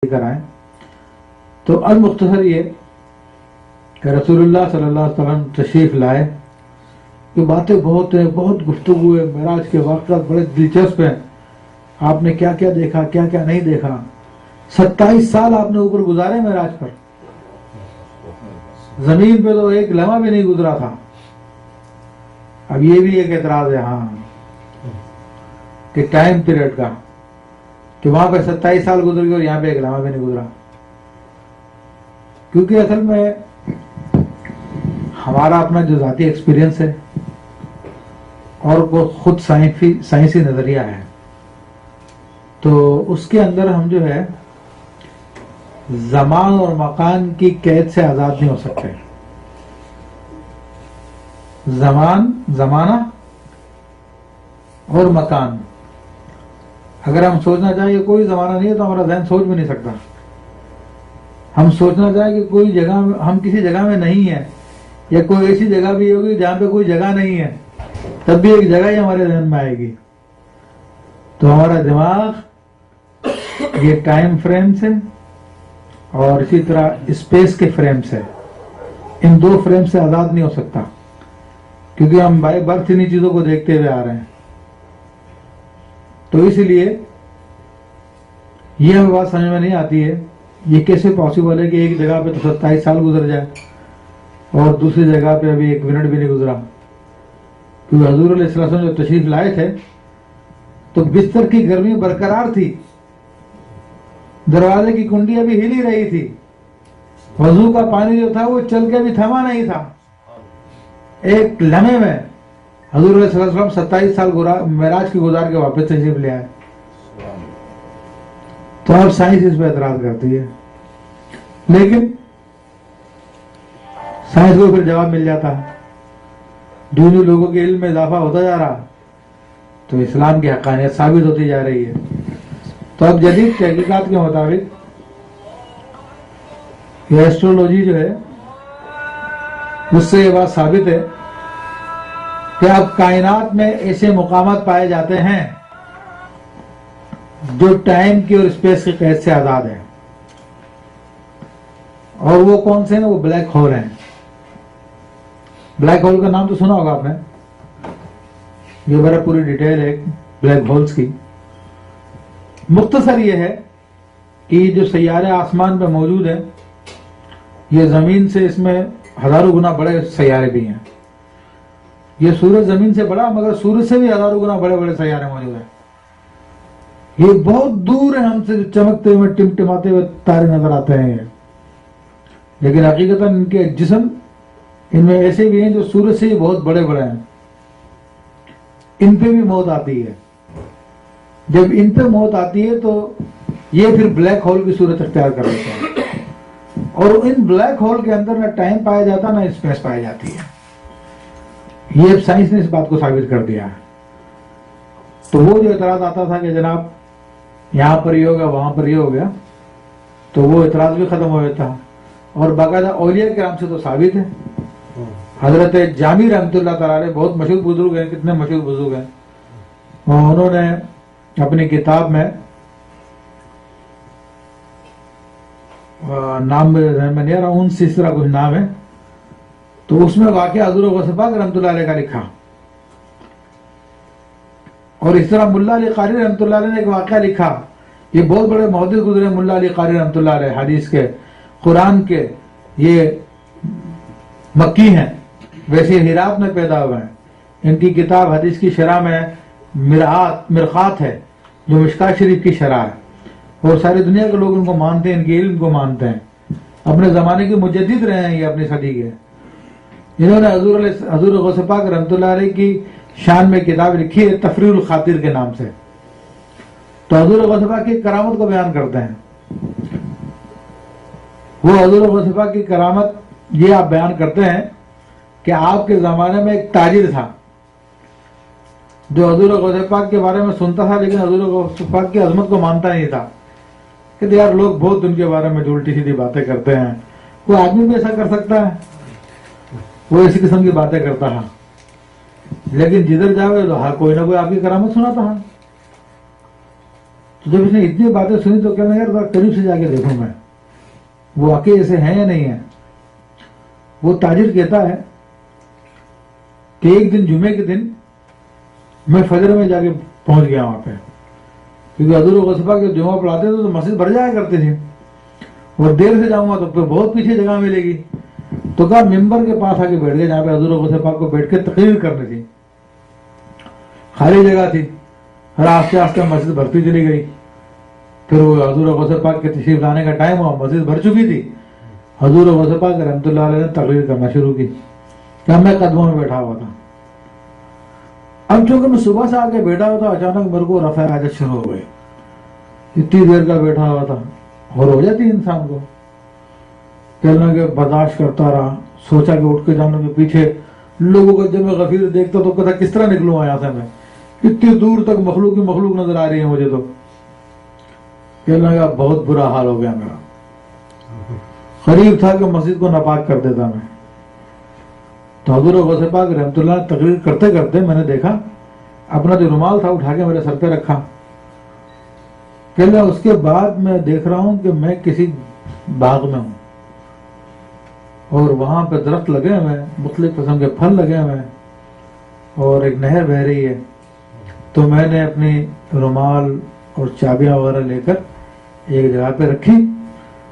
کر آئیں. تو المختصر یہ کہ رسول اللہ صلی اللہ علیہ وسلم تشریف لائے. یہ باتیں بہت ہیں، بہت گفتگو ہے. معراج کے واقعات بڑے دلچسپ ہیں. آپ نے کیا کیا دیکھا، کیا کیا نہیں دیکھا. 27 سال آپ نے اوپر گزارے معراج پر. زمین پہ تو ایک لمحہ بھی نہیں گزرا تھا. اب یہ بھی ایک اعتراض ہے ہاں کہ ٹائم پیریڈ کا، کہ وہاں پہ 27 سال گزر گئے اور یہاں پہ ایک لمحہ بھی نہیں گزرا. کیونکہ اصل میں ہمارا اپنا جو ذاتی ایکسپیرینس ہے اور وہ خود سائنسی نظریہ ہے، تو اس کے اندر ہم جو ہے زمان اور مکان کی قید سے آزاد نہیں ہو سکتے. زمانہ اور مکان، اگر ہم سوچنا چاہیں کہ کوئی زمانہ نہیں ہے تو ہمارا ذہن سوچ بھی نہیں سکتا. ہم سوچنا چاہیں کہ کوئی جگہ، ہم کسی جگہ میں نہیں ہیں، یا کوئی ایسی جگہ بھی ہوگی جہاں پہ کوئی جگہ نہیں ہے، تب بھی ایک جگہ ہی ہمارے ذہن میں آئے گی. تو ہمارا دماغ یہ ٹائم فریم سے اور اسی طرح اسپیس کے فریم سے، ان دو فریم سے آزاد نہیں ہو سکتا، کیونکہ ہم بائی برتھ انہی چیزوں کو دیکھتے ہوئے آ رہے ہیں. تو اس لیے یہ ہمیں بات سمجھ میں نہیں آتی ہے یہ کیسے پاسبل ہے کہ ایک جگہ پہ تو 27 سال گزر جائے اور دوسری جگہ پہ ابھی 1 منٹ بھی نہیں گزرا. کیونکہ حضور علیہ السلام جب تشریف لائے تھے تو بستر کی گرمی برقرار تھی، دروازے کی کنڈی ابھی ہل ہی رہی تھی، وضو کا پانی جو تھا وہ چل کے بھی تھما نہیں تھا. ایک لمحے میں حضور علیہ السلام 27 سال معراج کی گزار کے واپس تشریف لے آئے. تو اب سائنس اس پہ اعتراض کرتی ہے، لیکن سائنس کو پھر جواب مل جاتا ہے. دونوں لوگوں کے علم میں اضافہ ہوتا جا رہا تو اسلام کی حقانیت ثابت ہوتی جا رہی ہے. تو اب جدید تحقیقات کے مطابق یہ ایسٹرولوجی جو ہے اس سے یہ بات ثابت ہے کہ اب کائنات میں ایسے مقامات پائے جاتے ہیں جو ٹائم کی اور اسپیس کی قید سے آزاد ہیں. اور وہ کون سے ہیں؟ وہ بلیک ہول ہیں. بلیک ہول کا نام تو سنا ہوگا آپ نے. یہ میرا پوری ڈیٹیل ہے بلیک ہولز کی. مختصر یہ ہے کہ جو سیارے آسمان پہ موجود ہیں یہ زمین سے، اس میں ہزاروں گنا بڑے سیارے بھی ہیں. یہ سورج زمین سے بڑا، مگر سورج سے بھی ہزاروں گنا بڑے بڑے سیارے موجود ہیں. یہ بہت دور ہیں ہم سے، جو چمکتے ہوئے ٹمٹماتے ہوئے تارے نظر آتے ہیں. لیکن حقیقتاً ان کے جسم ان میں ایسے بھی ہیں جو سورج سے ہی بہت بڑے بڑے ہیں. ان پہ بھی موت آتی ہے. جب ان پہ موت آتی ہے تو یہ پھر بلیک ہول کی صورت اختیار کر لیتے ہیں. اور ان بلیک ہول کے اندر نہ ٹائم پایا جاتا نہ اسپیس پائی جاتی ہے. یہ اب سائنس نے اس بات کو ثابت کر دیا ہے. تو وہ جو اعتراض آتا تھا کہ جناب یہاں پر یہ ہوگا وہاں پر یہ ہو گیا، تو وہ اعتراض بھی ختم ہو جاتا. اور باقاعدہ اولیاء کرام سے تو ثابت ہے. حضرت جامی رحمۃ اللہ تعالی علیہ بہت مشہور بزرگ ہیں، کتنے مشہور بزرگ ہیں. انہوں نے اپنی کتاب میں، نام ذہن میں نہیں آ رہا، 29 طرح کچھ نام ہے، تو اس میں واقعہ حضور غوث پاک رحمۃ اللہ علیہ کا لکھا. اور اس طرح ملا علی قاری رحمۃ اللہ علیہ نے ایک واقعہ لکھا. یہ بہت بڑے محدث گزرے ملا علی قاری رحمۃ اللہ علیہ، حدیث کے، قرآن کے، یہ مکی ہیں، ویسے ہرات میں پیدا ہوئے ہیں. ان کی کتاب حدیث کی شرح میں مرقات ہے جو مشکات شریف کی شرح ہے، اور ساری دنیا کے لوگ ان کو مانتے ہیں، ان کے علم کو مانتے ہیں. اپنے زمانے کے مجدد رہے ہیں یہ اپنی صدی کے. انہوں نے حضور غوث پاک رحمۃ اللہ علیہ کی شان میں کتاب لکھی ہے تفریح الخاطر کے نام سے. تو حضور غوث پاک کی کرامت کو بیان کرتے ہیں. وہ حضور غوث پاک کی کرامت یہ آپ بیان کرتے ہیں کہ آپ کے زمانے میں ایک تاجر تھا جو حضور غوث پاک کے بارے میں سنتا تھا، لیکن حضور غوث پاک کی عظمت کو مانتا نہیں تھا. کہ یار لوگ بہت ان کے بارے میں الٹی سیدھی باتیں کرتے ہیں، کوئی آدمی بھی ایسا کر سکتا ہے؟ وہ اسی قسم کی باتیں کرتا ہے. لیکن جدھر جاؤ تو ہر کوئی نہ کوئی آپ کی کرامت سناتا ہے. تو جب اس نے اتنی باتیں سنی تو کہنا یار قریب سے جا کے دیکھوں میں وہ واقعی ایسے ہیں یا نہیں ہیں. وہ تاجر کہتا ہے کہ ایک دن جمعے کے دن میں فجر میں جا کے پہنچ گیا وہاں پہ، کیونکہ حضور غصبہ کے جمعہ پڑھاتے تھے تو مسجد بھر جایا کرتے تھے، اور دیر سے جاؤں گا تو پھر بہت پیچھے جگہ ملے گی. تو کہا ممبر کے پاس آ کے بیٹھ گئے جہاں پہ حضور غصبہ کو بیٹھ کے تقریر کرنی تھی. خالی جگہ تھی، اور آہستہ آہستہ مسجد بھرتی چلی گئی. پھر وہ حضور غوث پاک کے تشریف لانے کا ٹائم ہوا، مسجد بھر چکی تھی. حضور غوث پاک رحمۃ اللہ علیہ نے تقریر کرنا شروع کی کہ میں قدموں میں بیٹھا ہوا تھا. اب چونکہ میں صبح سے آ کے بیٹھا ہوا تھا، اچانک میرے کو رفع حاجت شروع ہو گئی. اتنی دیر کا بیٹھا ہوا تھا، اور ہو جاتی انسان کو. کہنا کہ برداشت کرتا رہا، سوچا کہ اٹھ کے جانے کے پیچھے لوگوں کو جب میں غفیر دیکھتا تو کہتا کس طرح نکلوں یہاں سے میں، اتنی دور تک مخلوق ہی مخلوق نظر آ رہی ہے مجھے. تو کہنا کہ بہت برا حال ہو گیا میرا، قریب تھا کہ مسجد کو ناپاک کر دیتا میں. تو حضور غوث پاک رحمۃ اللہ تقریر کرتے کرتے میں نے دیکھا اپنا جو رومال تھا اٹھا کے میرے سر پہ رکھا. کہنا اس کے بعد میں دیکھ رہا ہوں کہ میں کسی باغ میں ہوں، اور وہاں پہ درخت لگے ہوئے ہیں، مختلف قسم کے پھل لگے ہوئے ہیں، اور ایک نہر بہ رہی ہے. تو میں نے اپنی رومال اور چابیاں وغیرہ لے کر ایک جگہ پہ رکھی،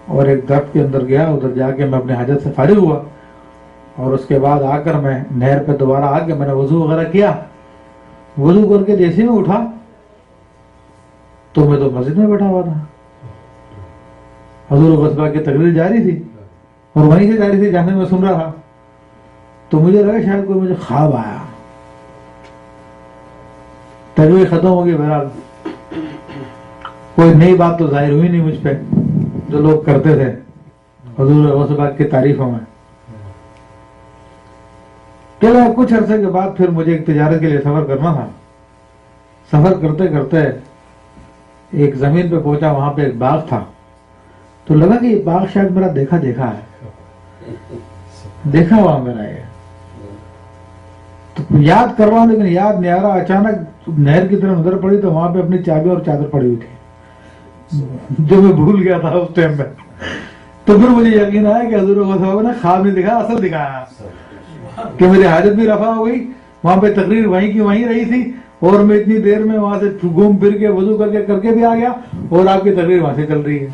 اور ایک درخت کے اندر گیا. ادھر جا کے میں اپنے حاجت سے فارغ ہوا، اور اس کے بعد آ کر میں نہر پہ دوبارہ آ کے میں نے وضو وغیرہ کیا. وضو کر کے جیسے میں اٹھا تو میں تو مسجد میں بیٹھا ہوا تھا. حضور غصبہ کی تقریر جاری تھی، اور وہیں سے جاری تھی جانے میں سن رہا تھا. تو مجھے لگا شاید کوئی مجھے خواب آیا. تقریر ختم ہو گئی. بہرحال کوئی نئی بات تو ظاہر ہوئی نہیں مجھ پہ جو لوگ کرتے تھے حضور غصبہ کی تعریفوں میں. چلو کچھ عرصے کے بعد پھر مجھے ایک تجارت کے لیے سفر کرنا تھا. سفر کرتے کرتے ایک زمین پہ پہنچا، وہاں پہ ایک باغ تھا. تو لگا کہ یہ باغ شاید میرا دیکھا ہے، دیکھا ہوا میرا یہ. تو یاد کر رہا ہوں لیکن یاد نہیں آ رہا. اچانک نہر کی طرف نظر پڑی تو وہاں پہ اپنی چابی اور چادر پڑی ہوئی تھی، جو میں بھول گیا تھا اس ٹائم میں. تو پھر مجھے یقین آیا کہ حضور صاحب نے خواب نہیں دکھایا، اصل دکھایا کہ میری حاجت بھی رفع ہو گئی. وہاں پہ تقریر وہیں کی وہیں رہی تھی، اور میں اتنی دیر میں وہاں سے گھوم پھر کے وضو کر کے بھی آ گیا، اور آپ کی تقریر وہاں سے چل رہی ہے.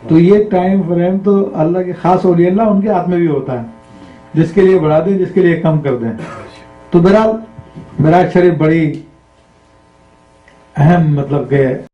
تو یہ ٹائم فریم تو اللہ کے خاص اولیاء اللہ ان کے ہاتھ میں بھی ہوتا ہے، جس کے لیے بڑھا دیں، جس کے لیے کم کر دیں. تو بہرحال معراج شریف بڑی اہم مطلب کہ